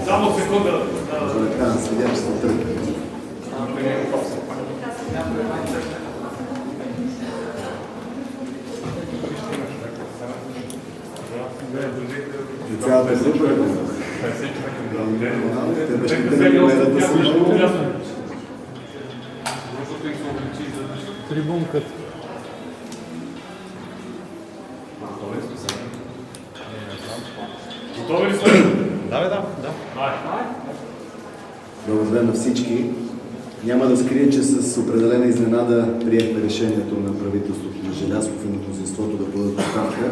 Само секунда. Следя, че се тръгне. Цялата група те бащите не гледат да се трибунката. Готови ли сте? Да. Добър ден на всички. Няма да скрия, че с определена изненада приехме решението на правителството на Желязков и на мнозинството да подадат оставка.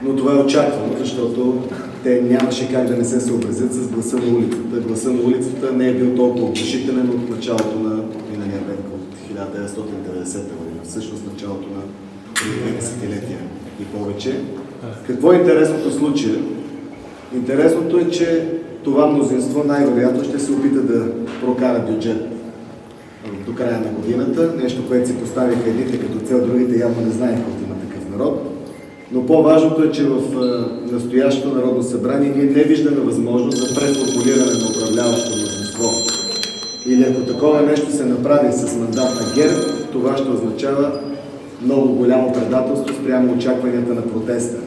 Но това е очаквано, защото те нямаше как да не се съобразят с гласа на улицата. Гласа на улицата не е бил толкова утешителен от началото на миналия век, от 1990 година, всъщност началото на 20-летия и повече. Какво е интересното в случая? Интересното е, че това мнозинство най-вероятно ще се опита да прокара бюджет до края на годината, нещо, което си поставиха едните като цел, другите явно не знаеха от има такъв народ. Но по-важното е, че в настоящото Народно събрание ние не виждаме възможност за преформулиране на управляващото мнозинство. Или ако такова нещо се направи с мандат на ГЕРБ, това ще означава много голямо предателство спрямо очакванията на протеста.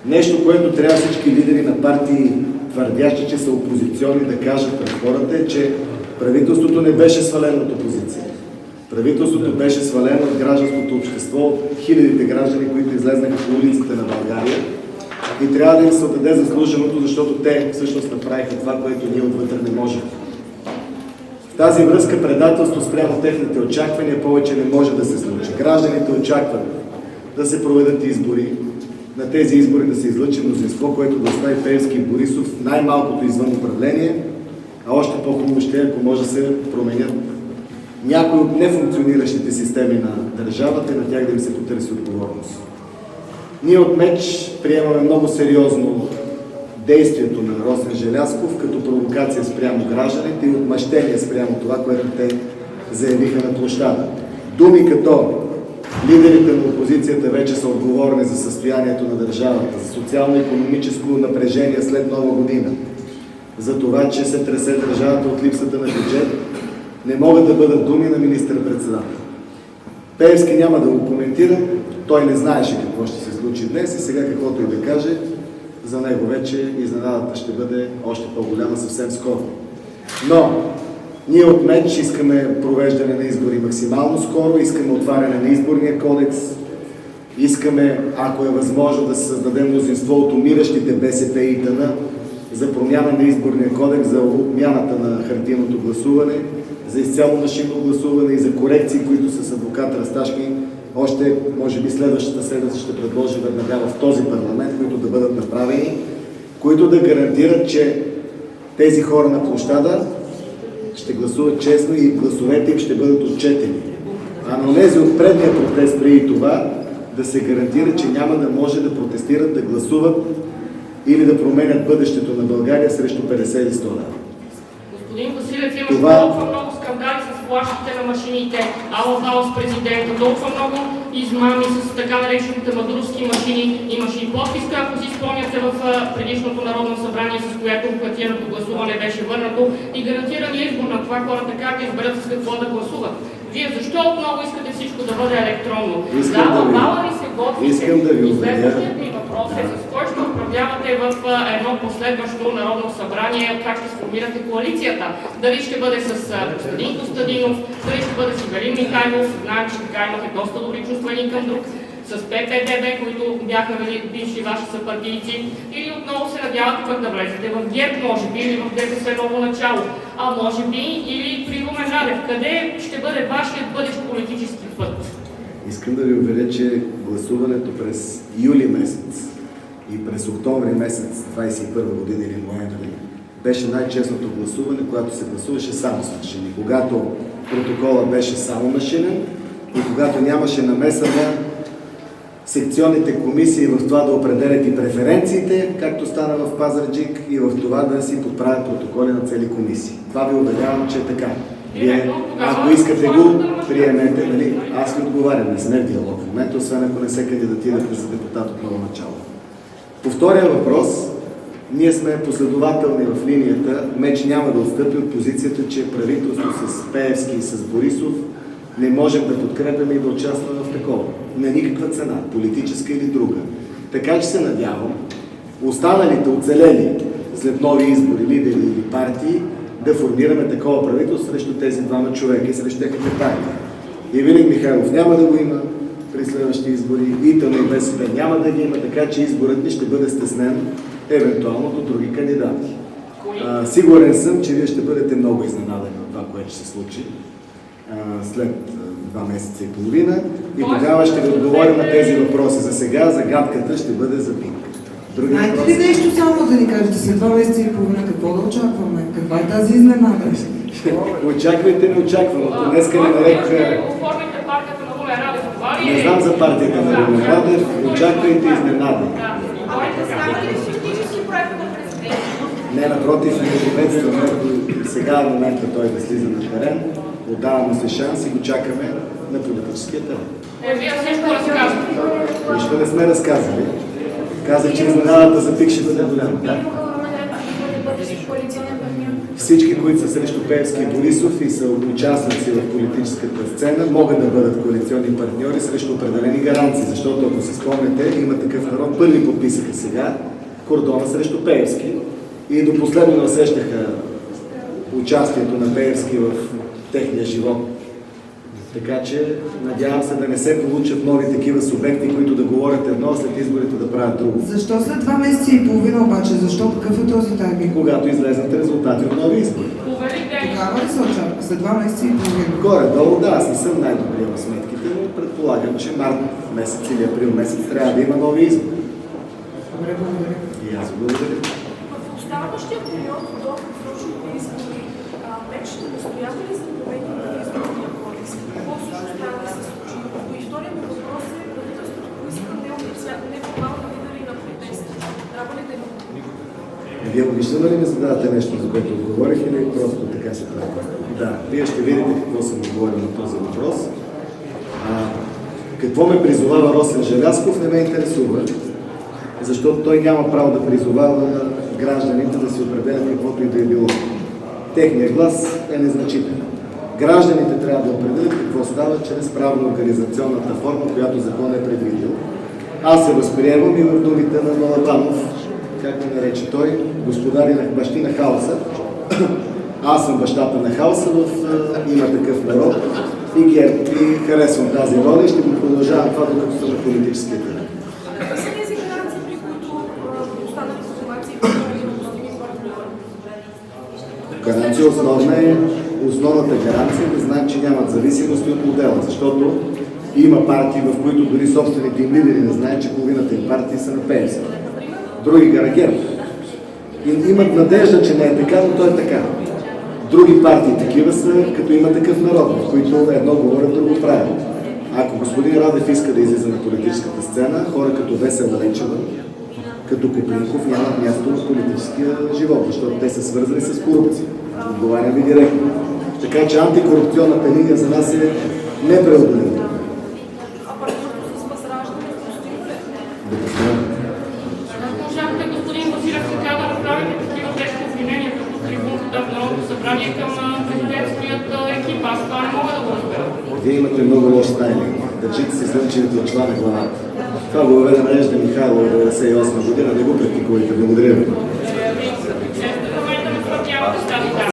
Нещо, което трябва всички лидери на партии, твърдящи, че са опозиционни, да кажат пред хората е, че правителството не беше свалено от опозиция. Правителството беше свалено от гражданското общество, от хилядите граждани, които излезнаха по улиците на България. И трябва да им се отдаде заслуженото, защото те всъщност направиха това, което ние отвътре не можем. В тази връзка предателство спрямо техните очаквания повече не може да се случи. Гражданите очакват да се проведат избори, на тези избори да се излъчи мнозинство, което да остави Пеевски и Борисов най-малкото извън управление, а още по-хубаво ще е, ако може да се променят някои от нефункциониращите системи на държавата и на тях да им се потърси отговорност. Ние от МЕЧ приемаме много сериозно действието на Росен Желязков като провокация спрямо гражданите и отмъщение спрямо това, което те заявиха на площада. Думи като лидерите на опозицията вече са отговорни за състоянието на държавата, за социално-икономическо напрежение след Нова година, за това, че се тресе държавата от липсата на бюджет, не могат да бъдат думи на министър-председател. Пеевски няма да го коментира, той не знаеше какво ще се случи днес и сега каквото и да каже, за него вече изненадата ще бъде още по-голяма съвсем скоро. Но ние от МЕЧ искаме провеждане на избори максимално скоро, искаме отваряне на изборния кодекс, искаме, ако е възможно, да се създаде мнозинство от умиращите БСП и ИТН за промяна на изборния кодекс, за отмяната на хартиеното гласуване, за изцяло машинно гласуване и за корекции, които с адвокат Расташки още, може би, следващата седмица ще предложи веднага в този парламент, които да бъдат направени, които да гарантират, че тези хора на площада ще гласуват честно и гласовете им ще бъдат отчетени. А на тези от предния протест преди това да се гарантира, че няма да може да протестират, да гласуват или да променят бъдещето на България срещу 50 или 100 лева. Господин Василев, имаш толкова много скандали с флашките на машините, ала с президента, толкова много измами с така наречените мадурски машини. Имаше и подписка, ако си спомняте, в предишното Народно събрание, с което хартиеното гласуване беше върнато и гарантирания избор на това хората как да изберат с какво да гласуват. Вие защо отново искате всичко да бъде електронно? Дава ли се готвите? И следващият ми въпрос е с кой ще управлявате в едно последващо Народно събрание, как ще сформирате коалицията? Дали ще бъде с Костадин Костадинов, дали ще бъде с Ивелин Михайлов, знаем, че така имате доста добри чувства един към друг, с ППДБ, които бяха бивши ваши съпартийци, или отново се надявате пък да влезете в ГЕРБ, може би, или в ДПС ново начало, а може би или при Румен Радев. Къде ще бъде вашият бъдещ политически път? Искам да ви уверя, че гласуването през юли месец и през октомври месец 2021 година или ноември беше най-честното гласуване, когато се гласуваше само с машини. Когато протоколът беше само машинен и когато нямаше намеса на секционните комисии в това да определят и преференциите, както стана в Пазарджик, и в това да си подправят протоколи на цели комисии. Това ви уверявам, че е така. Вие, ако искате го, приемете, нали? Аз ви отговарям, не сме в диалог в момента, освен ако не се кандидатирате за депутат от ново начало. По втория въпрос, Ние сме последователни в линията. Меч няма да отстъпи от позицията, че правителство с Пеевски и с Борисов не можем да подкрепяме и да участваме в такова. На никаква цена, политическа или друга. Така че се надявам останалите оцелели след нови избори, лидери или партии, да формираме такова правителство срещу тези двама човека и срещу техните партии. Ивелин Михайлов няма да го има при следващите избори, ИТН и БСП няма да ги има, така че изборът ни ще бъде стеснен евентуално до други кандидати. Сигурен съм, че вие ще бъдете много изненадани от това, което ще се случи след 2 месеца и половина и тогава ще ви отговорим на тези въпроси. За сега загадката ще бъде за ПИК. Знаете ли нещо само да ни кажете след 2 месеца и половина какво да очакваме? Каква е тази изненада? Очаквайте неочакваното. Днеска ни нарекха... Оформите партията на Румен Радев. Това ли е? Не знам за партията на Румен Радев. Очаквайте изненади. Не, напротив, ние приветстваме. Сега е момента той да слиза на терен. Отдаваме се шанс и го чакаме на политическия терен. Вие всичко разказвате. Нищо не сме разказали. Казах, че изненадата за ПИК ще бъде голяма. Всички, които са срещу Пеевски и Борисов и са участници в политическата сцена, могат да бъдат коалиционни партньори срещу определени гаранции, защото ако се спомняте, има такъв народ, първи подписаха сега кордона срещу Пеевски и до последно усещаха участието на Пеевски в техния живот. Така че надявам се да не се получат нови такива субекти, които да говорят едно, след изборите да правят друго. Защо след 2 месеца и половина обаче? Защо какъв е този тайминг? Когато излезнат резултати от нови избори. Тогава ли се очаква? След 2 месеца и половина? Горе-долу, да, аз не съм най-добрия в сметките, но предполагам, че март месец или април месец трябва да има нови избори. Добре, благодаря. И аз благодаря. В оставащия период до просрочните избори, вече ще настоява ли за промени на изборния кодекс? Какво всъщност трябва да се случи? И вторият ми въпрос е, правителството поиска неформални лидери на протести. Трябва ли да има? Вие обичате ли ми задавате нещо, за което отговорих, или просто така се прави? Да, вие ще видите какво съм отговорил на този въпрос. Какво ме призовава Росен Желязков, не ме интересува, защото той няма право да призовава гражданите да се определят каквото и да е било. Техният глас е незначителен. Гражданите трябва да определят какво става чрез правно-организационната форма, която закон е предвидил. Аз се възприемам и в думите на Балабанов, как ме нарече той, господари на бащи на хаоса. Аз съм бащата на хаоса в Има такъв народ и харесвам тази роля и ще го продължавам това, докато съм на политическия терен. Какви са тези гаранции, при които останат информации и допустими партньори? Гаранция основната гаранция е да знаем, че нямат зависимости от модела, защото има партии, в които дори собствените им лидери не знаят, че половината им партии са на пенсия. Други гарагер. Имат надежда, че не е така, но то е така. Други партии такива са, като Има такъв народ, в които едно говорят, друго правят. Ако господин Радев иска да излиза на политическата сцена, хора като Весела Лечева, като Куплинков нямат място в политическия живот, защото те са свързани с корупция. Отговарям ви директно. Така че антикорупционната линия за нас е непреодолима. А партньорство с Възраждане допустимо ли? Допустимо. Можахте, господин Василев, сега да направите такива тежки обвинения като трибунката в Народното събрание към президентският екип. Аз това не мога да го разбера. Вие имате много лош стайлинг. Държите си слънчевите очила на главата. Това го въведе Надежда Михайлова в 1998 година. Не го практикувайте. Благодаря ви.